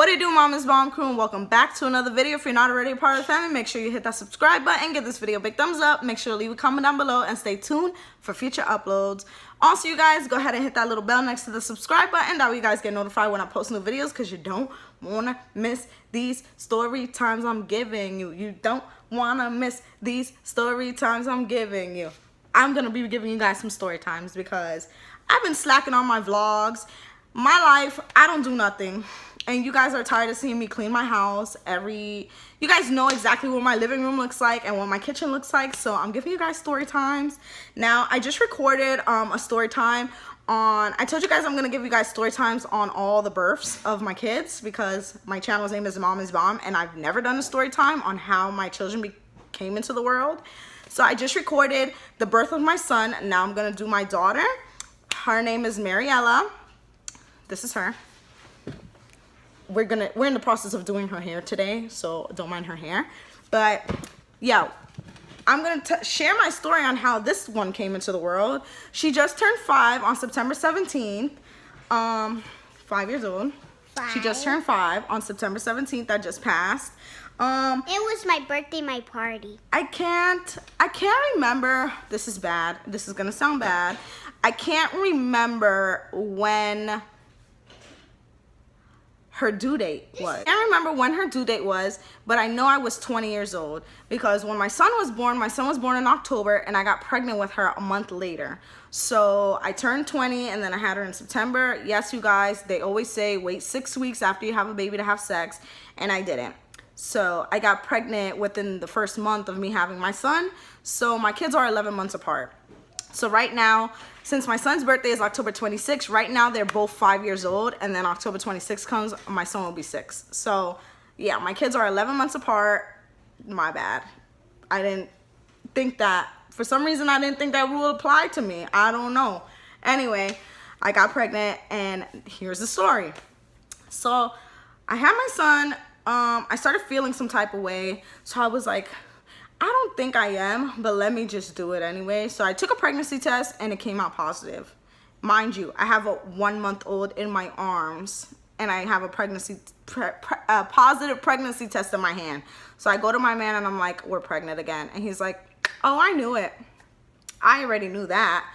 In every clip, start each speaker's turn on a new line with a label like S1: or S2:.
S1: What do you do, Mama's Bomb crew, and welcome back to another video. If you're not already a part of the family, make sure you hit that subscribe button, give this video a big thumbs up, make sure to leave a comment down below, and stay tuned for future uploads. Also, you guys, go ahead and hit that little bell next to the subscribe button. That way you guys get notified when I post new videos, because you don't want to miss these story times I'm giving you. You don't want to miss these story times I'm giving you. I'm going to be giving you guys some story times because I've been slacking on my vlogs. My life, I don't do nothing. And you guys are tired of seeing me clean my house you guys know exactly what my living room looks like and what my kitchen looks like. So I'm giving you guys story times. Now, I just recorded a story time on, I told you guys I'm going to give you guys story times on all the births of my kids because my channel's name is Mama's Bomb, and I've never done a story time on how my children came into the world. So I just recorded the birth of my son. Now I'm going to do my daughter. Her name is Miyavale. This is her. We're in the process of doing her hair today, so don't mind her hair. But yeah, I'm gonna share my story on how this one came into the world. She just turned 5 on September 17th. 5 years old. She just turned 5 on September 17th. That just passed.
S2: It was my birthday, my party.
S1: I can't remember. This is bad. This is gonna sound bad. I can't remember when her due date was. I can't remember when her due date was, but I know I was 20 years old because when my son was born in October, and I got pregnant with her a month later. So I turned 20 and then I had her in September. Yes, you guys, they always say wait 6 weeks after you have a baby to have sex, and I didn't. So I got pregnant within the first month of me having my son. So my kids are 11 months apart. So right now, since my son's birthday is October 26th, right now they're both 5 years old, and then October 26th comes, my son will be 6. So yeah, my kids are 11 months apart. My bad. I didn't think that, for some reason I didn't think that rule applied to me. I don't know. Anyway, I got pregnant, and here's the story. So I had my son, I started feeling some type of way, so I was like, I don't think I am, but let me just do it anyway. So I took a pregnancy test and it came out positive. Mind you, I have a 1-month-old in my arms, and I have a positive pregnancy test in my hand. So I go to my man and I'm like, we're pregnant again. And he's like, oh, I knew it. I already knew that.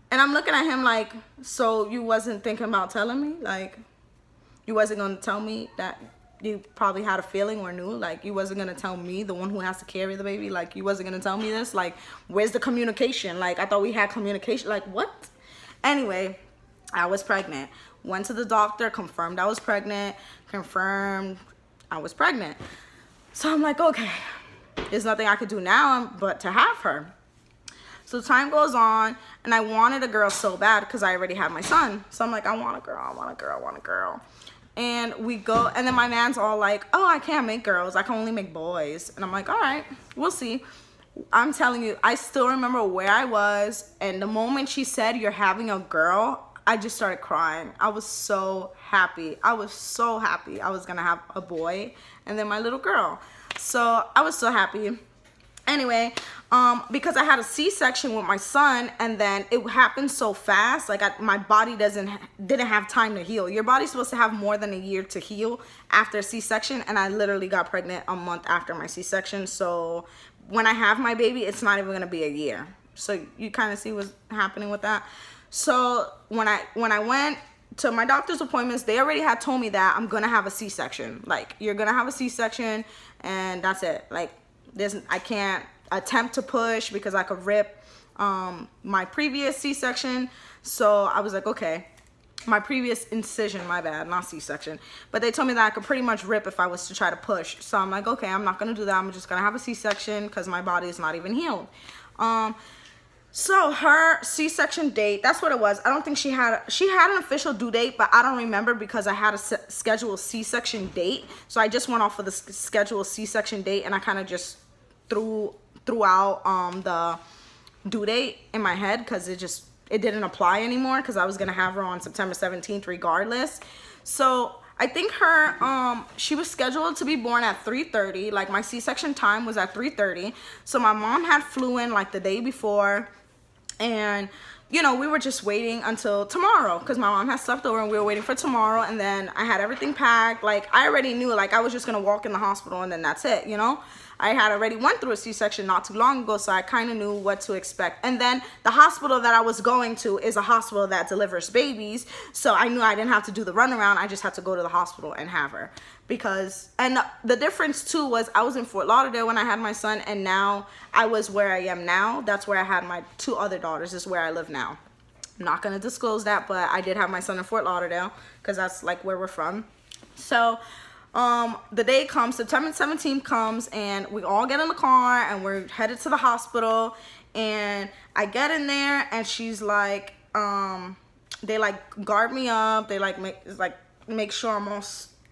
S1: And I'm looking at him like, so you wasn't thinking about telling me? Like, you wasn't going to tell me that you probably had a feeling or knew? Like, you wasn't gonna tell me, the one who has to carry the baby? Like, you wasn't gonna tell me this? Like, where's the communication? Like, I thought we had communication. Like, what? Anyway, I was pregnant. Went to the doctor, confirmed I was pregnant, confirmed I was pregnant. So I'm like, okay, there's nothing I could do now but to have her. So time goes on, and I wanted a girl so bad because I already had my son. So I'm like, I want a girl, I want a girl, I want a girl. And we go, and then my man's all like, oh, I can't make girls, I can only make boys. And I'm like, all right, we'll see. I'm telling you, I still remember where I was, and the moment she said you're having a girl, I just started crying. I was so happy. I was so happy I was gonna have a boy and then my little girl. So I was so happy. Anyway, because I had a C-section with my son, and then it happened so fast, like my body didn't have time to heal. Your body's supposed to have more than a year to heal after a C-section, and I literally got pregnant a month after my C-section. So when I have my baby, it's not even gonna be a year. So you kind of see what's happening with that. So when I went to my doctor's appointments, they already had told me that I'm gonna have a C-section. Like, you're gonna have a C-section, and that's it. Like, I can't attempt to push because I could rip my previous C-section. So I was like, okay, my previous incision, my bad, not C-section. But they told me that I could pretty much rip if I was to try to push. So I'm like, okay, I'm not gonna do that. I'm just gonna have a C-section because my body is not even healed. So her C-section date, that's what it was. I don't think she had an official due date, but I don't remember because I had a scheduled C-section date. So I just went off of the scheduled C-section date, and I kind of just threw out the due date in my head because it didn't apply anymore because I was gonna have her on September 17th regardless. So I think she was scheduled to be born at 3:30. Like, my C-section time was at 3:30. So my mom had flew in like the day before, and you know, we were just waiting until tomorrow because my mom had slept over and we were waiting for tomorrow. And then I had everything packed. Like, I already knew, like, I was just going to walk in the hospital and then that's it, you know. I had already went through a C-section not too long ago, so I kind of knew what to expect. And then the hospital that I was going to is a hospital that delivers babies, so I knew I didn't have to do the runaround. I just had to go to the hospital and have her. Because, and the difference too was I was in Fort Lauderdale when I had my son, and now I was where I am now. That's where I had my 2 other daughters, is where I live now. I'm not going to disclose that, but I did have my son in Fort Lauderdale because that's like where we're from. So the day comes, September 17th comes, and we all get in the car and we're headed to the hospital. And I get in there and she's like, they like guard me up. They like make sure I'm all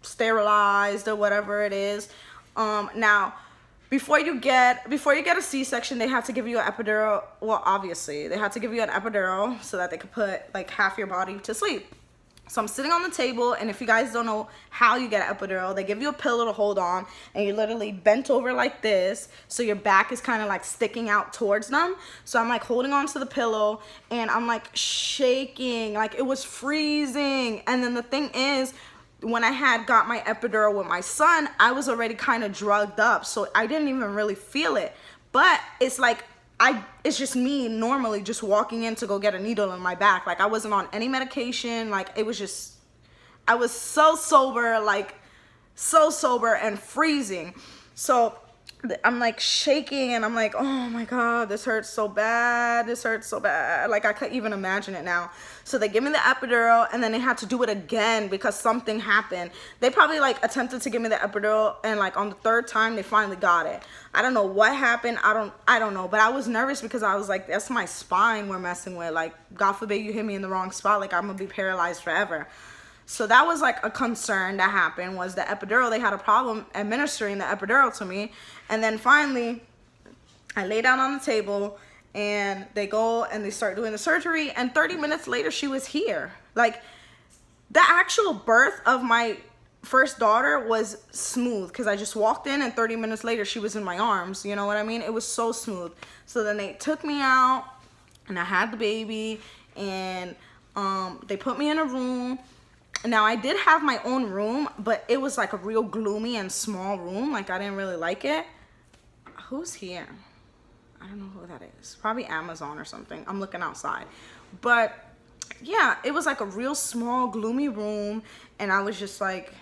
S1: sterilized or whatever it is. Now, before you get a C-section, they have to give you an epidural. Well, obviously they have to give you an epidural so that they could put like half your body to sleep. So I'm sitting on the table, and if you guys don't know how you get an epidural, they give you a pillow to hold on, and you're literally bent over like this, so your back is kind of like sticking out towards them. So I'm like holding on to the pillow, and I'm like shaking, like it was freezing. And then the thing is, when I had got my epidural with my son, I was already kind of drugged up, so I didn't even really feel it. But it's like, it's just me normally just walking in to go get a needle in my back. Like, I wasn't on any medication. Like, it was just, I was so sober, like so sober and freezing. So I'm like shaking, and I'm like, oh my God, this hurts so bad. This hurts so bad. Like, I couldn't even imagine it now. So they give me the epidural, and then they had to do it again because something happened. They probably like attempted to give me the epidural, and like on the 3rd time they finally got it. I don't know what happened. I don't know, but I was nervous because I was like, that's my spine we're messing with. Like, God forbid you hit me in the wrong spot. Like, I'm gonna be paralyzed forever. So that was like a concern that happened, was the epidural. They had a problem administering the epidural to me. And then finally, I lay down on the table, and they go and they start doing the surgery. And 30 minutes later, she was here. Like, the actual birth of my first daughter was smooth because I just walked in, and 30 minutes later, she was in my arms. You know what I mean? It was so smooth. So then they took me out, and I had the baby, and they put me in a room. Now, I did have my own room, but it was like a real gloomy and small room. Like, I didn't really like it. Who's here? I don't know who that is. Probably Amazon or something. I'm looking outside. But yeah, it was like a real small, gloomy room. And I was just like,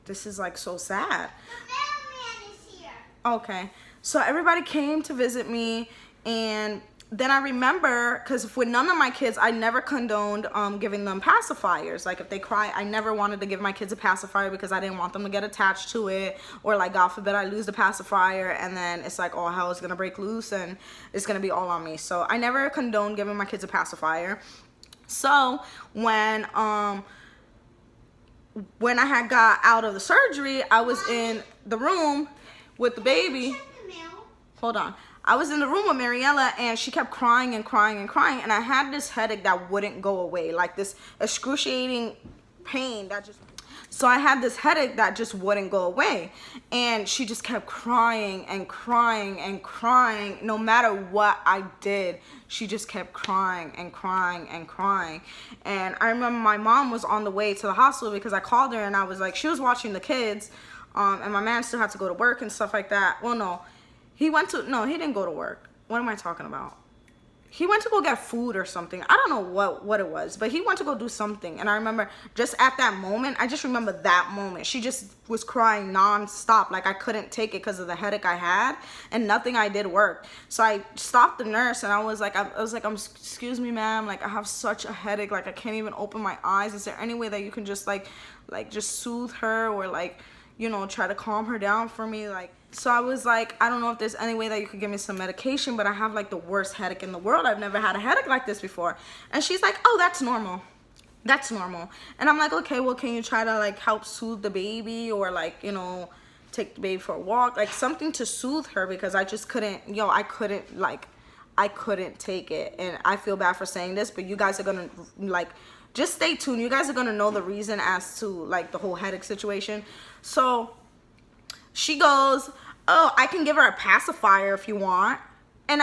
S1: this is like so sad.
S2: The mailman is here.
S1: Okay. So everybody came to visit me, and then I remember, because with none of my kids, I never condoned giving them pacifiers. Like, if they cry, I never wanted to give my kids a pacifier because I didn't want them to get attached to it, or like, God forbid I lose the pacifier and then it's like, oh, hell is gonna break loose and it's gonna be all on me. So I never condoned giving my kids a pacifier. So when I had got out of the surgery, I was in the room with the baby. Hold on. I was in the room with Mariella, and she kept crying and crying and crying, and I had this headache that wouldn't go away, like this excruciating pain that just, so I had this headache that just wouldn't go away, and she just kept crying and crying and crying. No matter what I did, she just kept crying and crying and crying. And I remember my mom was on the way to the hospital because I called her, and I was like, she was watching the kids, and my man still had to go to work and stuff like that. Well, no. He didn't go to work. What am I talking about? He went to go get food or something. I don't know what it was, but he went to go do something. And I remember just at that moment, I just remember that moment. She just was crying nonstop. Like, I couldn't take it because of the headache I had, and nothing I did worked. So I stopped the nurse, and I was like, excuse me, ma'am. Like, I have such a headache. Like, I can't even open my eyes. Is there any way that you can just like just soothe her, or like, you know, try to calm her down for me? Like, so I was like, I don't know if there's any way that you could give me some medication, but I have like the worst headache in the world. I've never had a headache like this before. And she's like, oh, that's normal. That's normal. And I'm like, okay, well, can you try to like help soothe the baby, or like, you know, take the baby for a walk, like something to soothe her, because I just couldn't, I couldn't take it. And I feel bad for saying this, but you guys are gonna like, just stay tuned. You guys are gonna know the reason as to like the whole headache situation. So she goes, oh, I can give her a pacifier if you want. And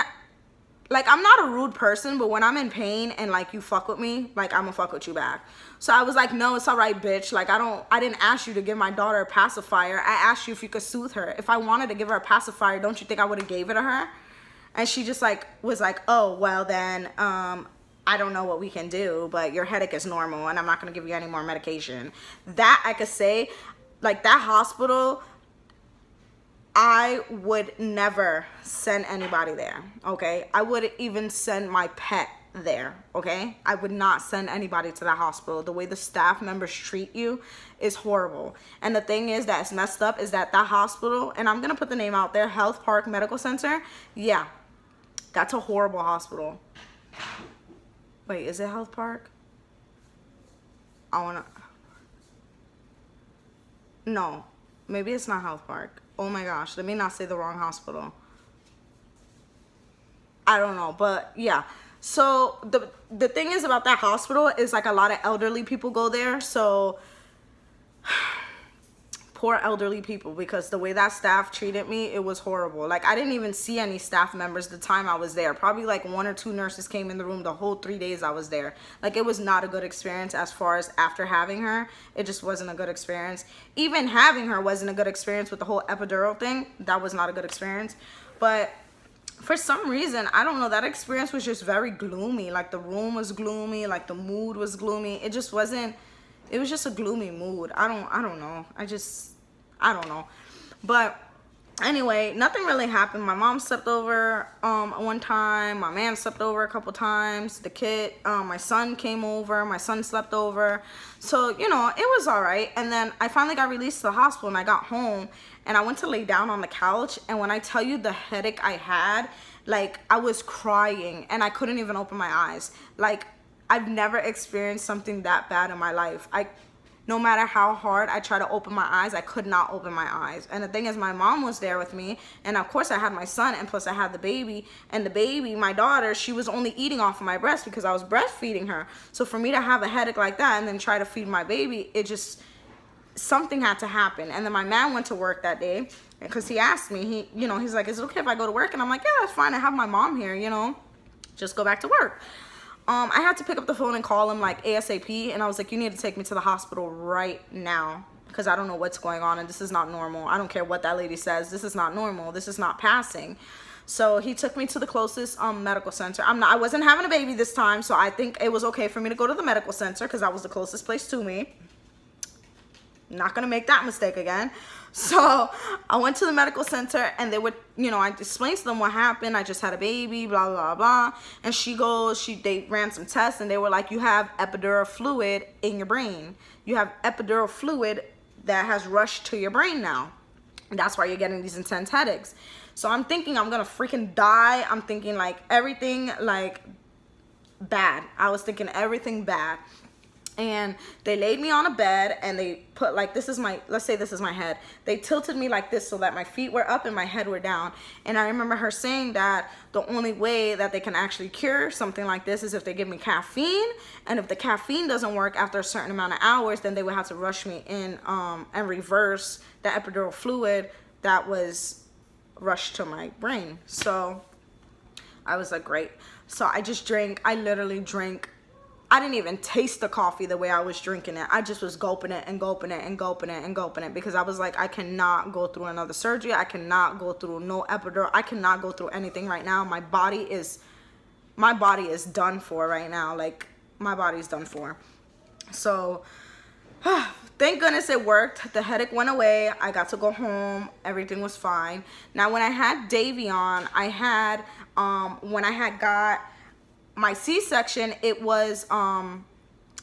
S1: like, I'm not a rude person, but when I'm in pain and like you fuck with me, like, I'm gonna fuck with you back. So I was like, no, it's all right, bitch. Like, I didn't ask you to give my daughter a pacifier. I asked you if you could soothe her. If I wanted to give her a pacifier, don't you think I would have gave it to her? And she just like was like, oh, well then, I don't know what we can do, but your headache is normal and I'm not gonna give you any more medication. That I could say, like, that hospital, I would never send anybody there, okay? I wouldn't even send my pet there, okay? I would not send anybody to that hospital. The way the staff members treat you is horrible. And the thing is that's messed up is that hospital, and I'm gonna put the name out there, Health Park Medical Center, yeah, that's a horrible hospital. Wait, is it Health Park? No, maybe it's not Health Park. Oh my gosh, let me not say the wrong hospital. I don't know, but yeah. So the thing is about that hospital is like a lot of elderly people go there. So poor elderly people, because the way that staff treated me, it was horrible. Like, I didn't even see any staff members the time I was there. Probably like 1 or 2 nurses came in the room the whole 3 days I was there. Like, it was not a good experience. As far as after having her, it just wasn't a good experience. Even having her wasn't a good experience with the whole epidural thing. That was not a good experience. But for some reason, I don't know, that experience was just very gloomy. Like, the room was gloomy, like the mood was gloomy. It just wasn't, it was just a gloomy mood. I don't know. I don't know. But anyway, nothing really happened. My mom slept over one time. My man slept over a couple times. The kid, my son came over. My son slept over. So, you know, it was all right. And then I finally got released to the hospital and I got home and I went to lay down on the couch. And when I tell you the headache I had, like, I was crying and I couldn't even open my eyes. Like, I've never experienced something that bad in my life. No matter how hard I try to open my eyes, I could not open my eyes. And the thing is, my mom was there with me. And of course I had my son, and plus I had the baby. And the baby, my daughter, she was only eating off of my breast because I was breastfeeding her. So for me to have a headache like that and then try to feed my baby, it just, something had to happen. And then my man went to work that day because he asked me, he's like, is it okay if I go to work? And I'm like, yeah, that's fine. I have my mom here, just go back to work. I had to pick up the phone and call him like ASAP, and I was like, you need to take me to the hospital right now because I don't know what's going on and this is not normal. I don't care what that lady says. This is not normal. This is not passing. So he took me to the closest medical center. I wasn't having a baby this time, so I think it was okay for me to go to the medical center because that was the closest place to me. Not gonna make that mistake again. So I went to the medical center and they would, I explained to them what happened. I just had a baby, blah, blah, blah. And they ran some tests and they were like, you have epidural fluid in your brain. You have epidural fluid that has rushed to your brain now. And that's why you're getting these intense headaches. So I'm thinking I'm gonna freaking die. I'm thinking like everything like bad. I was thinking everything bad. And they laid me on a bed and they put like, let's say this is my head. They tilted me like this so that my feet were up and my head were down. And I remember her saying that the only way that they can actually cure something like this is if they give me caffeine. And if the caffeine doesn't work after a certain amount of hours, then they would have to rush me in and reverse the epidural fluid that was rushed to my brain. So I was like, great. So I literally drank. I didn't even taste the coffee the way I was drinking it. I just was gulping it and gulping it and gulping it and gulping it because I was like, I cannot go through another surgery. I cannot go through no epidural. I cannot go through anything right now. My body is done for right now. Like, my body's done for. So thank goodness it worked. The headache went away. I got to go home. Everything was fine. Now, when I had Davion, when I had got my C-section, it was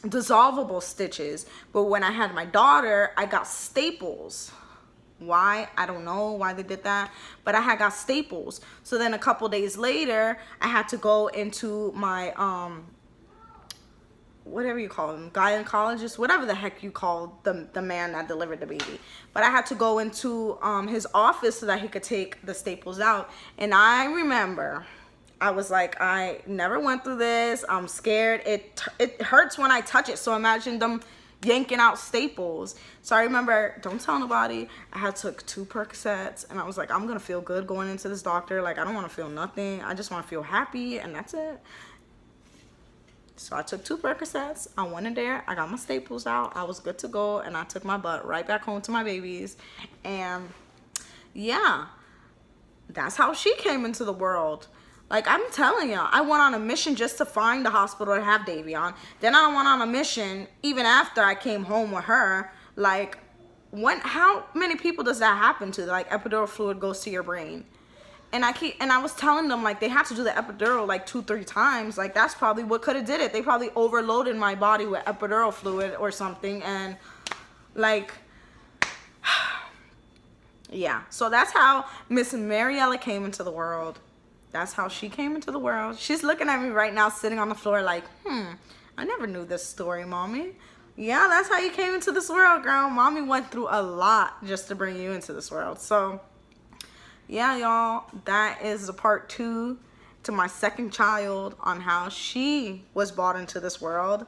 S1: dissolvable stitches. But when I had my daughter, I got staples. Why? I don't know why they did that, but I had got staples. So then a couple days later, I had to go into my whatever you call him, gynecologist, whatever the heck you call the man that delivered the baby. But I had to go into his office so that he could take the staples out. And I remember I was like, I never went through this. I'm scared. It hurts when I touch it. So imagine them, yanking out staples. So I remember, don't tell nobody, I had took 2 Percocets, and I was like, I'm gonna feel good going into this doctor. Like, I don't want to feel nothing. I just want to feel happy, and that's it. So I took 2 Percocets. I went in there. I got my staples out. I was good to go, and I took my butt right back home to my babies. And yeah, that's how she came into the world. Like, I'm telling y'all, I went on a mission just to find the hospital to have Davion. Then I went on a mission even after I came home with her. Like, how many people does that happen to? Like, epidural fluid goes to your brain. And I was telling them, like, they have to do the epidural like 2-3 times. Like, that's probably what could have did it. They probably overloaded my body with epidural fluid or something. And like, yeah. So that's how Miss Miyavale came into the world. That's how she came into the world. She's looking at me right now, sitting on the floor like, I never knew this story, Mommy. Yeah, that's how you came into this world, girl. Mommy went through a lot just to bring you into this world. So yeah, y'all, that is the part 2 to my second child on how she was brought into this world.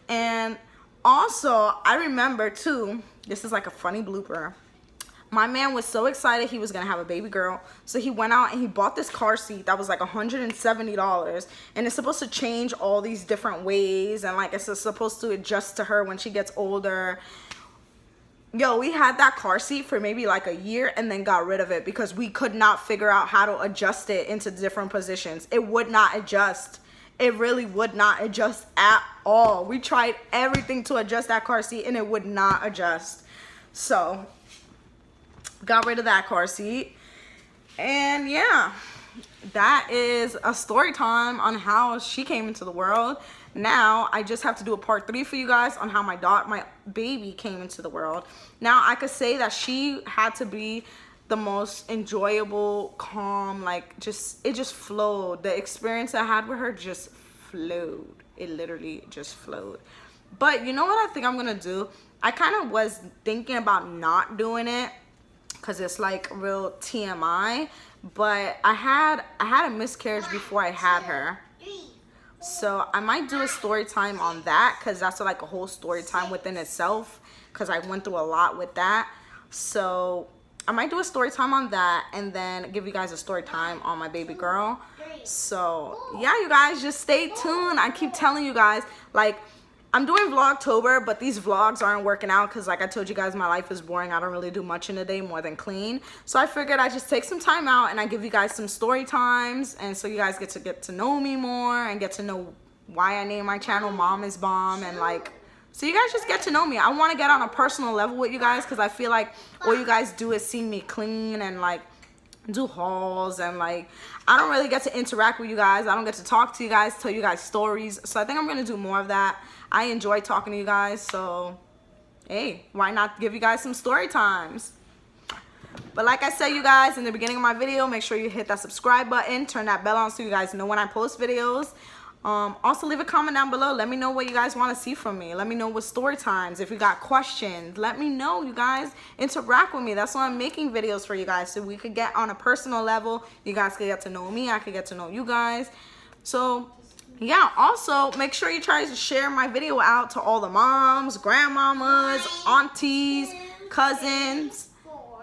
S1: And also, I remember too, this is like a funny blooper. My man was so excited he was gonna have a baby girl, so he went out and he bought this car seat that was like $170, and it's supposed to change all these different ways, and like it's supposed to adjust to her when she gets older. Yo, we had that car seat for maybe like a year and then got rid of it because we could not figure out how to adjust it into different positions. It would not adjust. It really would not adjust at all. We tried everything to adjust that car seat and it would not adjust. So got rid of that car seat. And yeah, that is a story time on how she came into the world. Now I just have to do a part 3 for you guys on how my baby came into the world. Now I could say that she had to be the most enjoyable, calm, like it just flowed. The experience I had with her just flowed. It literally just flowed. But you know what I think I'm gonna do? I kind of was thinking about not doing it because it's like real TMI, but I had a miscarriage before I had her. So I might do a story time on that because that's like a whole story time within itself because I went through a lot with that. So I might do a story time on that and then give you guys a story time on my baby girl. So yeah, you guys, just stay tuned. I keep telling you guys, like, I'm doing Vlogtober, but these vlogs aren't working out because, like I told you guys, my life is boring. I don't really do much in a day more than clean. So I figured I'd just take some time out and I give you guys some story times, and so you guys get to know me more and get to know why I named my channel Mom is Bomb, and like, so you guys just get to know me. I want to get on a personal level with you guys because I feel like all you guys do is see me clean and like do hauls, and like I don't really get to interact with you guys. I don't get to talk to you guys, tell you guys stories. So I think I'm gonna do more of that. I enjoy talking to you guys, so hey, why not give you guys some story times? But like I said, you guys, in the beginning of my video, make sure you hit that subscribe button, turn that bell on so you guys know when I post videos. Also leave a comment down below. Let me know what you guys want to see from me. Let me know what story times. If you got questions, let me know, you guys. Interact with me. That's why I'm making videos for you guys, so we could get on a personal level. You guys could get to know me. I could get to know you guys. So yeah, also make sure you try to share my video out to all the moms, grandmamas, aunties, cousins.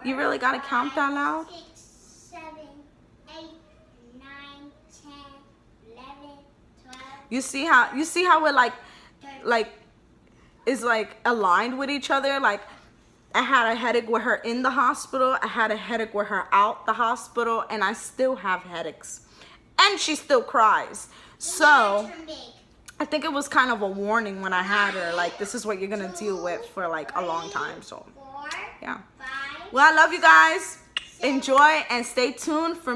S1: You really gotta count that loud.
S2: 6, 7, 8, 9, 10, 11, 12.
S1: You see how it like is like aligned with each other. Like I had a headache with her in the hospital, I had a headache with her out the hospital, and I still have headaches, and she still cries. So I think it was kind of a warning when I had her, like, this is what you're gonna deal with for like a long time. So yeah, well, I love you guys. Enjoy and stay tuned for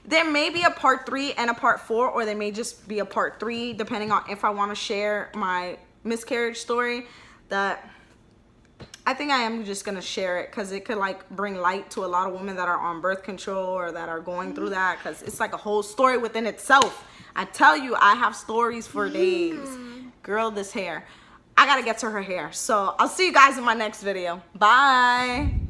S1: there may be a part 3 and a part 4, or there may just be a part 3 depending on if I want to share my miscarriage story. That I think I am just gonna share it because it could like bring light to a lot of women that are on birth control or that are going through that, because it's like a whole story within itself. I tell you, I have stories for days. Girl, this hair, I gotta get to her hair. So I'll see you guys in my next video. Bye.